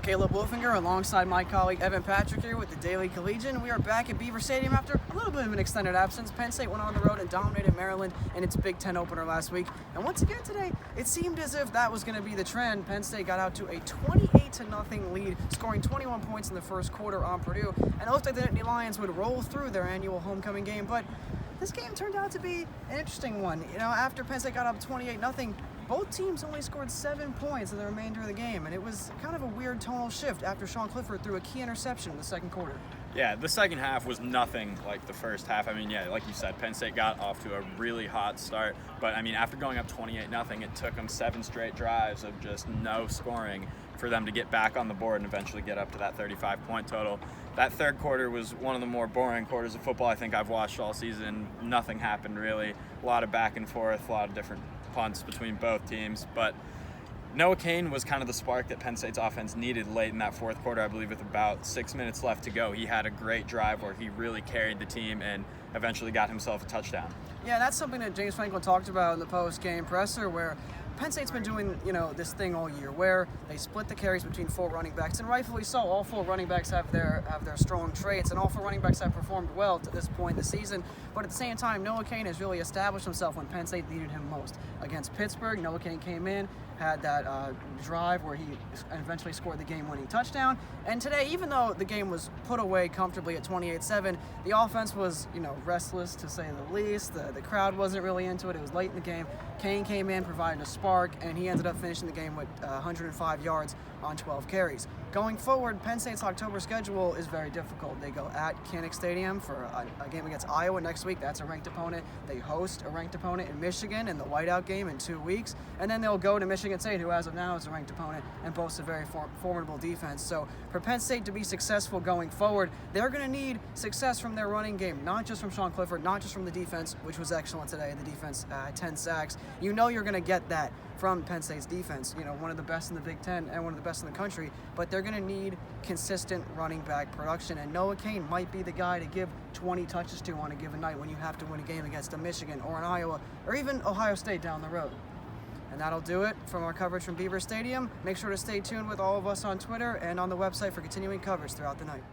Caleb Wolfinger alongside my colleague Evan Patrick here with the Daily Collegian. We are back at Beaver Stadium after a little bit of an extended absence. Penn State went on the road and dominated Maryland in its Big Ten opener last week. And once again today, it seemed as if that was going to be the trend. Penn State got out to a 28-0 lead, scoring 21 points in the first quarter on Purdue. And it looked like the Nittany Lions would roll through their annual homecoming game, but this game turned out to be an interesting one. You know, after Penn State got up 28-0, both teams only scored 7 points in the remainder of the game, and it was kind of a weird tonal shift after Sean Clifford threw a key interception in the second quarter. Yeah, the second half was nothing like the first half. I mean, yeah, like you said, Penn State got off to a really hot start, but I mean, after going up 28-0, it took them 7 straight drives of just no scoring for them to get back on the board and eventually get up to that 35-point total. That third quarter was one of the more boring quarters of football I think I've watched all season. Nothing happened really. A lot of back and forth, a lot of different punts between both teams, but Noah Cain was kind of the spark that Penn State's offense needed late in that fourth quarter. I believe with about 6 minutes left to go, he had a great drive where he really carried the team and eventually got himself a touchdown. Yeah, that's something that James Franklin talked about in the post-game presser, where Penn State's been doing, this thing all year where they split the carries between 4 running backs, and rightfully so. All 4 running backs have their strong traits, and all 4 running backs have performed well to this point in the season. But at the same time, Noah Cain has really established himself when Penn State needed him most. Against Pittsburgh, Noah Cain came in, had that drive where he eventually scored the game-winning touchdown. And today, even though the game was put away comfortably at 28-7, the offense was, restless to say the least. The crowd wasn't really into it. It was late in the game. Cain came in, provided a spark, and he ended up finishing the game with 105 yards on 12 carries. Going forward, Penn State's October schedule is very difficult. They go at Kinnick Stadium for a game against Iowa next week. That's a ranked opponent. They host a ranked opponent in Michigan in the whiteout game in 2 weeks. And then they'll go to Michigan State, who as of now is a ranked opponent and boasts a very formidable defense. So for Penn State to be successful going forward, they're going to need success from their running game, not just from Sean Clifford, not just from the defense, which was excellent today. The defense, 10 sacks. You're going to get that from Penn State's defense, one of the best in the Big Ten and one of the best in the country, but they're going to need consistent running back production, and Noah Cain might be the guy to give 20 touches to on a given night when you have to win a game against a Michigan or an Iowa or even Ohio State down the road. And that'll do it from our coverage from Beaver Stadium. Make sure to stay tuned with all of us on Twitter and on the website for continuing coverage throughout the night.